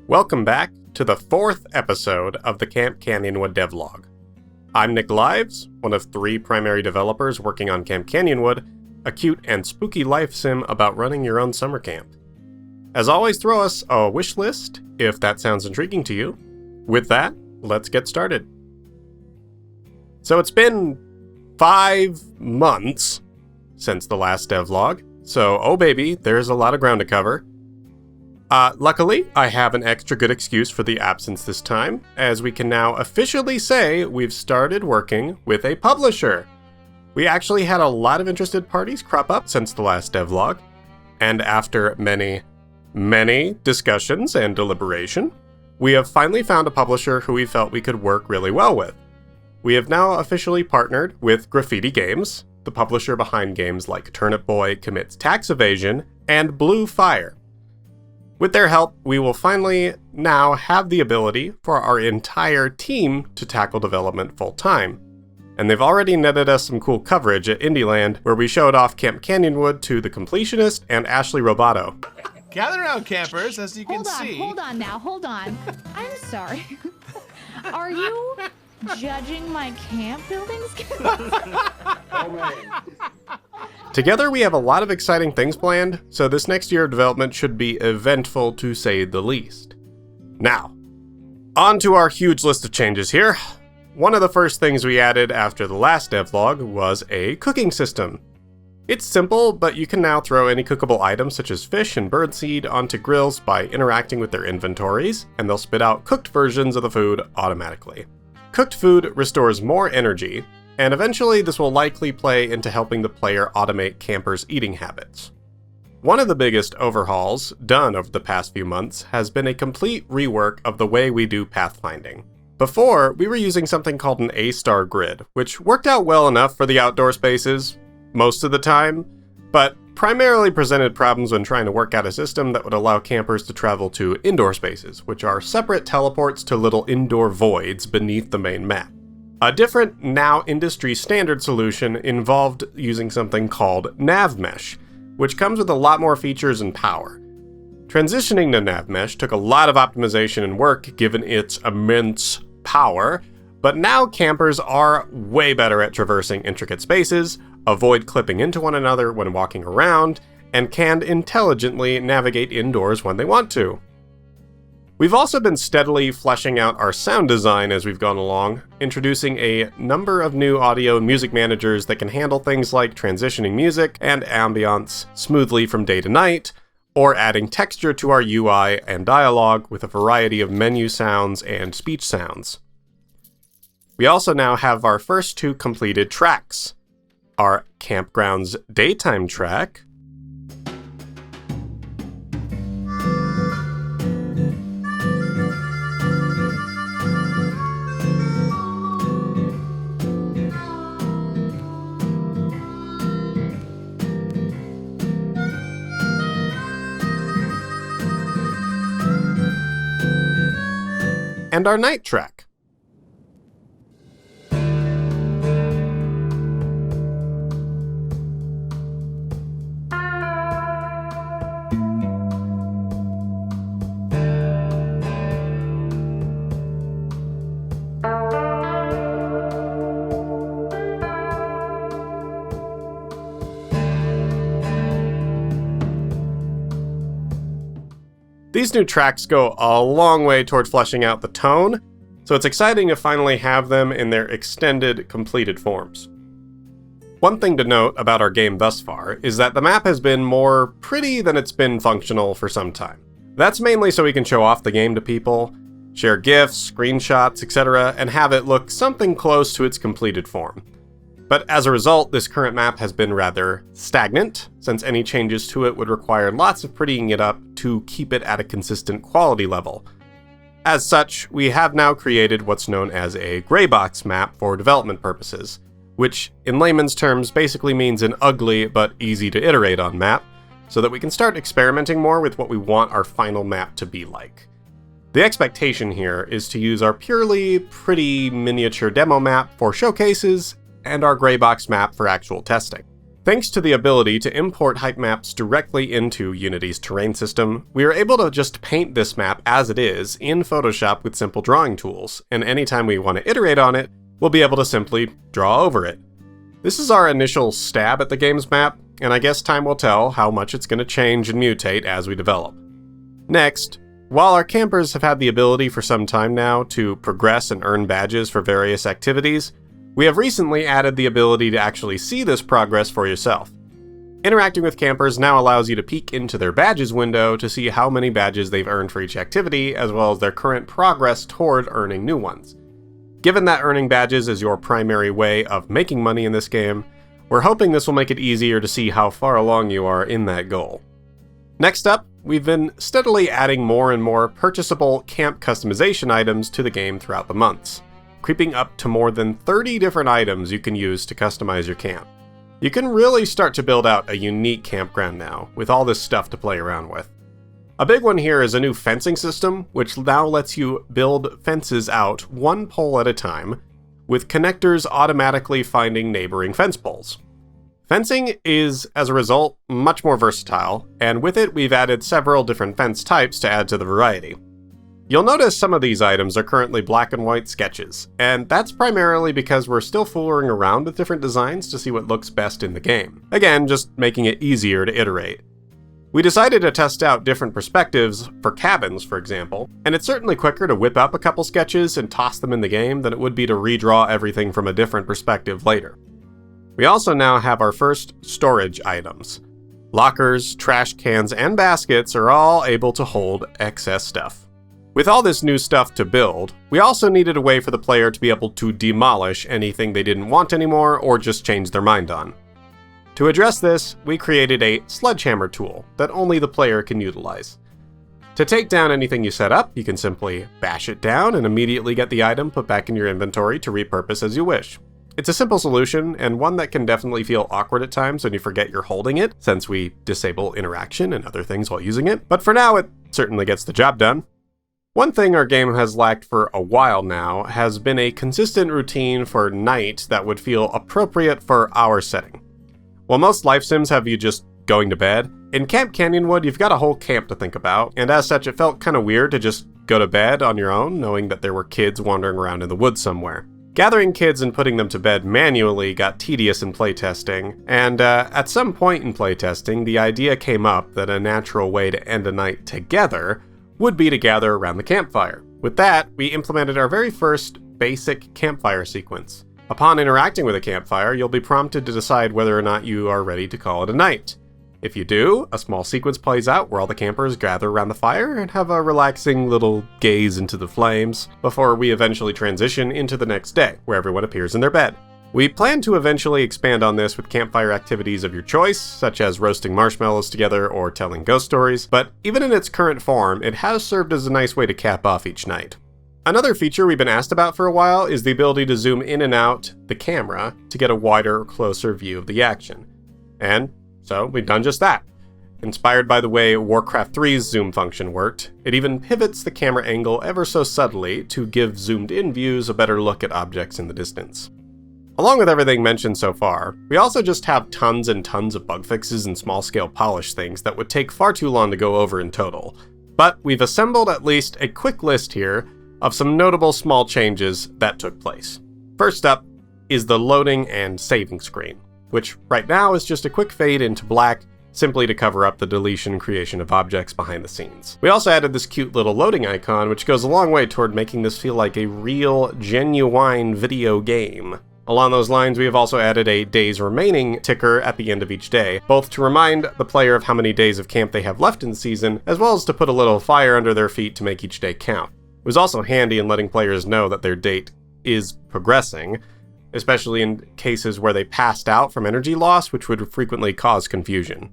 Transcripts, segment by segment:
Welcome back to the 4th episode of the Camp Canyonwood Devlog. I'm Nick Lives, one of 3 primary developers working on Camp Canyonwood, a cute and spooky life sim about running your own summer camp. As always, throw us a wish list if that sounds intriguing to you. With that, let's get started. So it's been 5 months since the last devlog, so oh baby, there's a lot of ground to cover. Luckily, I have an extra good excuse for the absence this time, as we can now officially say we've started working with a publisher. We actually had a lot of interested parties crop up since the last devlog, and after many discussions and deliberation, we have finally found a publisher who we felt we could work really well with. We have now officially partnered with Graffiti Games, the publisher behind games like Turnip Boy Commits Tax Evasion and Blue Fire. With their help, we will finally now have the ability for our entire team to tackle development full-time. And they've already netted us some cool coverage at Indieland, where we showed off Camp Canyonwood to The Completionist and Ashley Roboto. Gather around, campers, as you can see. Hold on. I'm sorry. Are you judging my camp building skills? Together, we have a lot of exciting things planned, so this next year of development should be eventful to say the least. Now, on to our huge list of changes here. One of the first things we added after the last devlog was a cooking system. It's simple, but you can now throw any cookable items such as fish and birdseed onto grills by interacting with their inventories, and they'll spit out cooked versions of the food automatically. Cooked food restores more energy, and eventually this will likely play into helping the player automate campers' eating habits. One of the biggest overhauls done over the past few months has been a complete rework of the way we do pathfinding. Before, we were using something called an A-star grid, which worked out well enough for the outdoor spaces, most of the time, but primarily presented problems when trying to work out a system that would allow campers to travel to indoor spaces, which are separate teleports to little indoor voids beneath the main map. A different, now industry standard solution involved using something called NavMesh, which comes with a lot more features and power. Transitioning to NavMesh took a lot of optimization and work given its immense power, but now campers are way better at traversing intricate spaces, avoid clipping into one another when walking around, and can intelligently navigate indoors when they want to. We've also been steadily fleshing out our sound design as we've gone along, introducing a number of new audio and music managers that can handle things like transitioning music and ambiance smoothly from day to night, or adding texture to our UI and dialogue with a variety of menu sounds and speech sounds. We also now have our first 2 completed tracks. Our Campgrounds Daytime track, and our night track. These new tracks go a long way toward fleshing out the tone, so it's exciting to finally have them in their extended, completed forms. One thing to note about our game thus far is that the map has been more pretty than it's been functional for some time. That's mainly so we can show off the game to people, share GIFs, screenshots, etc., and have it look something close to its completed form. But as a result, this current map has been rather stagnant, since any changes to it would require lots of prettying it up to keep it at a consistent quality level. As such, we have now created what's known as a gray box map for development purposes, which in layman's terms basically means an ugly but easy to iterate on map, so that we can start experimenting more with what we want our final map to be like. The expectation here is to use our purely pretty miniature demo map for showcases, and our gray box map for actual testing. Thanks to the ability to import height maps directly into Unity's terrain system, we are able to just paint this map as it is in Photoshop with simple drawing tools, and anytime we want to iterate on it, we'll be able to simply draw over it. This is our initial stab at the game's map, and I guess time will tell how much it's going to change and mutate as we develop. Next, while our campers have had the ability for some time now to progress and earn badges for various activities, we have recently added the ability to actually see this progress for yourself. Interacting with campers now allows you to peek into their badges window to see how many badges they've earned for each activity, as well as their current progress toward earning new ones. Given that earning badges is your primary way of making money in this game, we're hoping this will make it easier to see how far along you are in that goal. Next up, we've been steadily adding more and more purchasable camp customization items to the game throughout the months, creeping up to more than 30 different items you can use to customize your camp. You can really start to build out a unique campground now, with all this stuff to play around with. A big one here is a new fencing system, which now lets you build fences out one pole at a time, with connectors automatically finding neighboring fence poles. Fencing is, as a result, much more versatile, and with it we've added several different fence types to add to the variety. You'll notice some of these items are currently black and white sketches, and that's primarily because we're still fooling around with different designs to see what looks best in the game. Again, just making it easier to iterate. We decided to test out different perspectives for cabins, for example, and it's certainly quicker to whip up a couple sketches and toss them in the game than it would be to redraw everything from a different perspective later. We also now have our first storage items. Lockers, trash cans, and baskets are all able to hold excess stuff. With all this new stuff to build, we also needed a way for the player to be able to demolish anything they didn't want anymore or just change their mind on. To address this, we created a sledgehammer tool that only the player can utilize. To take down anything you set up, you can simply bash it down and immediately get the item put back in your inventory to repurpose as you wish. It's a simple solution, and one that can definitely feel awkward at times when you forget you're holding it, since we disable interaction and other things while using it, but for now it certainly gets the job done. One thing our game has lacked for a while now has been a consistent routine for night that would feel appropriate for our setting. While most life sims have you just going to bed, in Camp Canyonwood you've got a whole camp to think about, and as such it felt kind of weird to just go to bed on your own knowing that there were kids wandering around in the woods somewhere. Gathering kids and putting them to bed manually got tedious in playtesting, and at some point in playtesting the idea came up that a natural way to end a night together would be to gather around the campfire. With that, we implemented our very first basic campfire sequence. Upon interacting with a campfire, you'll be prompted to decide whether or not you are ready to call it a night. If you do, a small sequence plays out where all the campers gather around the fire and have a relaxing little gaze into the flames, before we eventually transition into the next day, where everyone appears in their bed. We plan to eventually expand on this with campfire activities of your choice, such as roasting marshmallows together or telling ghost stories, but even in its current form, it has served as a nice way to cap off each night. Another feature we've been asked about for a while is the ability to zoom in and out the camera to get a wider, closer view of the action. And so we've done just that. Inspired by the way Warcraft 3's zoom function worked, it even pivots the camera angle ever so subtly to give zoomed-in views a better look at objects in the distance. Along with everything mentioned so far, we also just have tons and tons of bug fixes and small-scale polish things that would take far too long to go over in total. But we've assembled at least a quick list here of some notable small changes that took place. First up is the loading and saving screen, which right now is just a quick fade into black, simply to cover up the deletion and creation of objects behind the scenes. We also added this cute little loading icon, which goes a long way toward making this feel like a real, genuine video game. Along those lines, we have also added a days remaining ticker at the end of each day, both to remind the player of how many days of camp they have left in the season, as well as to put a little fire under their feet to make each day count. It was also handy in letting players know that their date is progressing, especially in cases where they passed out from energy loss, which would frequently cause confusion.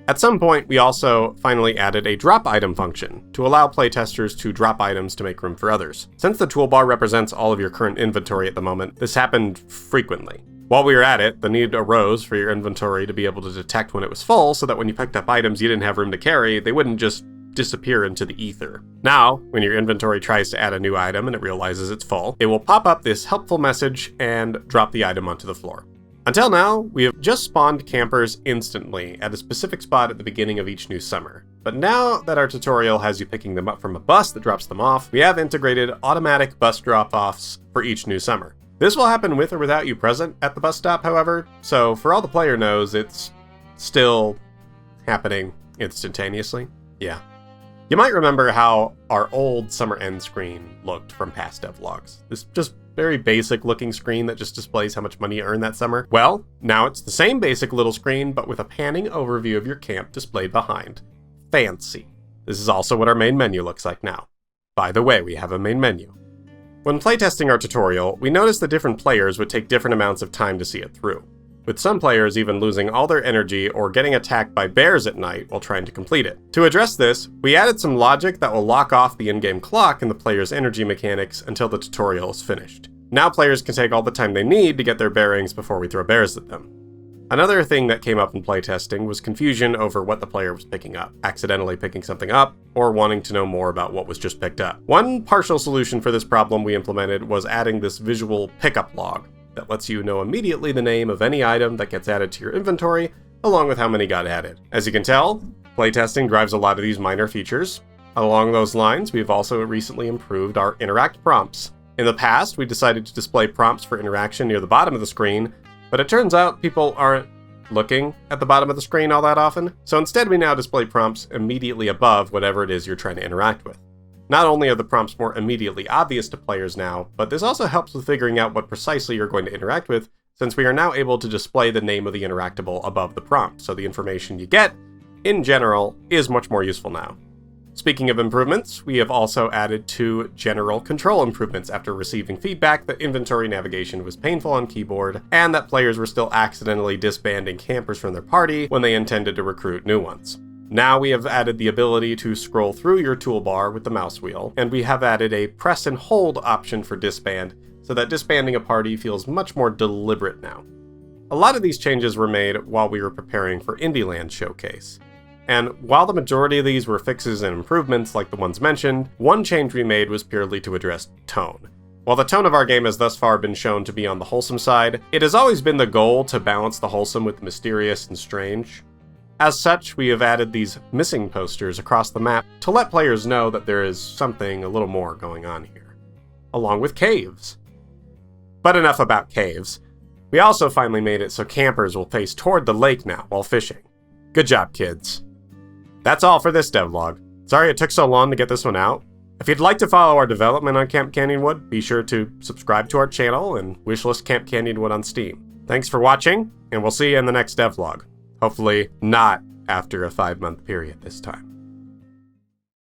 At some point, we also finally added a drop item function to allow playtesters to drop items to make room for others. Since the toolbar represents all of your current inventory at the moment, this happened frequently. While we were at it, the need arose for your inventory to be able to detect when it was full, so that when you picked up items you didn't have room to carry, they wouldn't just disappear into the ether. Now, when your inventory tries to add a new item and it realizes it's full, it will pop up this helpful message and drop the item onto the floor. Until now, we have just spawned campers instantly at a specific spot at the beginning of each new summer. But now that our tutorial has you picking them up from a bus that drops them off, we have integrated automatic bus drop-offs for each new summer. This will happen with or without you present at the bus stop, however, so for all the player knows, it's still happening instantaneously. Yeah. You might remember how our old summer end screen looked from past devlogs. This just very basic looking screen that just displays how much money you earned that summer. Well, now it's the same basic little screen, but with a panning overview of your camp displayed behind. Fancy. This is also what our main menu looks like now. By the way, we have a main menu. When playtesting our tutorial, we noticed that different players would take different amounts of time to see it through, with some players even losing all their energy or getting attacked by bears at night while trying to complete it. To address this, we added some logic that will lock off the in-game clock and the player's energy mechanics until the tutorial is finished. Now players can take all the time they need to get their bearings before we throw bears at them. Another thing that came up in playtesting was confusion over what the player was picking up, accidentally picking something up, or wanting to know more about what was just picked up. One partial solution for this problem we implemented was adding this visual pickup log that lets you know immediately the name of any item that gets added to your inventory, along with how many got added. As you can tell, playtesting drives a lot of these minor features. Along those lines, we've also recently improved our interact prompts. In the past, we decided to display prompts for interaction near the bottom of the screen, but it turns out people aren't looking at the bottom of the screen all that often, so instead we now display prompts immediately above whatever it is you're trying to interact with. Not only are the prompts more immediately obvious to players now, but this also helps with figuring out what precisely you're going to interact with, since we are now able to display the name of the interactable above the prompt, so the information you get, in general, is much more useful now. Speaking of improvements, we have also added 2 general control improvements after receiving feedback that inventory navigation was painful on keyboard, and that players were still accidentally disbanding campers from their party when they intended to recruit new ones. Now we have added the ability to scroll through your toolbar with the mouse wheel, and we have added a press and hold option for disband, so that disbanding a party feels much more deliberate now. A lot of these changes were made while we were preparing for Indieland Showcase. And while the majority of these were fixes and improvements like the ones mentioned, one change we made was purely to address tone. While the tone of our game has thus far been shown to be on the wholesome side, it has always been the goal to balance the wholesome with the mysterious and strange. As such, we have added these missing posters across the map to let players know that there is something a little more going on here, along with caves. But enough about caves. We also finally made it so campers will face toward the lake now while fishing. Good job, kids. That's all for this devlog. Sorry it took so long to get this one out. If you'd like to follow our development on Camp Canyonwood, be sure to subscribe to our channel and wishlist Camp Canyonwood on Steam. Thanks for watching, and we'll see you in the next devlog. Hopefully not after a 5-month period this time.